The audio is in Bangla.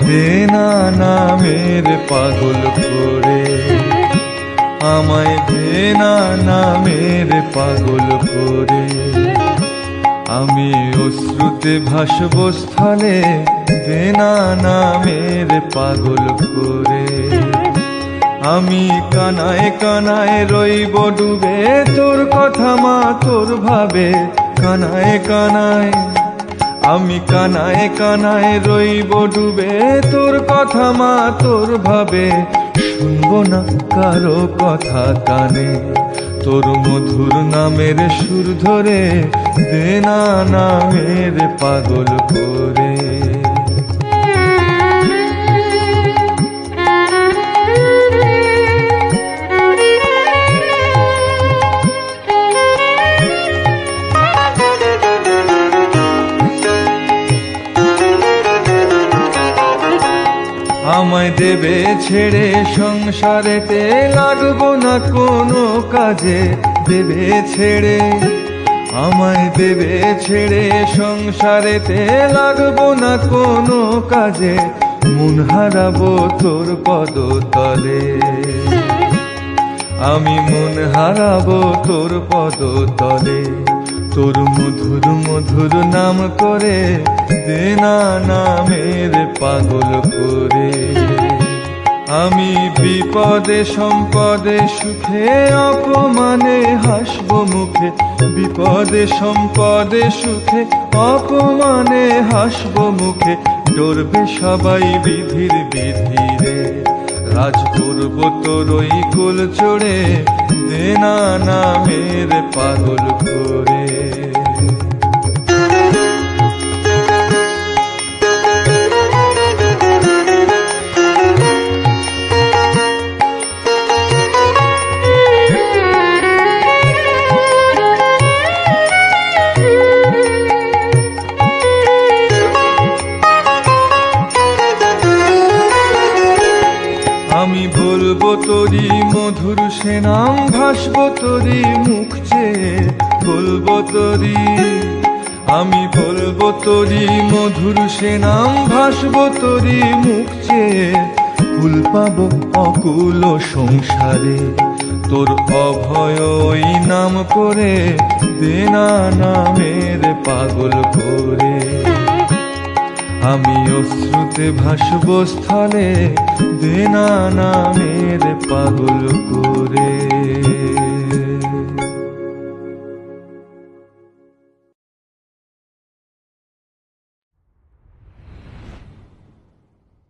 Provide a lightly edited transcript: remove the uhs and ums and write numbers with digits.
দেনা নামের পাগল করে, আমায় দেনা নামের পাগল করে। আমি অশ্রুতে ভাসব স্থলে, দেনা নামের পাগল করে। আমি কানায় কানায় রইব ডুবে, তোর কথা মা তোর ভাবে। কানায় কানায় আমি কানায় কানায় রইব ডুবে, তোর কথা মা তোর ভাবে। শুনব না কারো কথা কানে, তোর মধুর নামের সুর ধরে, দেনা নামের পাগল করে। আমায় দেবে ছেড়ে সংসারেতে, লাগবো না কোনো কাজে। দেবে ছেড়ে আমায় দেবে ছেড়ে সংসারেতে, লাগবো না কোনো কাজে। মন হারাবো তোর পদতলে, আমি মন হারাবো তোর পদতলে। তোর মধুর মধুর নাম করে, দেনা নামের পাগল করে। আমি বিপদে সম্পদে সুখে অপমানে হাসব মুখে। বিপদে সম্পদে সুখে অপমানে হাসব মুখে। ডরবে সবাই বিধির বিধিরে, রাজ করব তোরই কোল চড়ে, দেনা নামের পাগল করে। আমি বলবো তোরি মধুর সে নাম, ভাসবো তোরি মুখ চেয়ে। বলবো তোরি আমি বলবো তোরি মধুর সে নাম, ভাসবো তোরি মুখ চেয়ে। কুল পাবো অকুল সংসারে, তোর অভয় ওই নাম করে, দেনা নামের পাগল করে। আমি অশ্রুতে ভাসব স্থলে, দেনা নামের পাগল করে।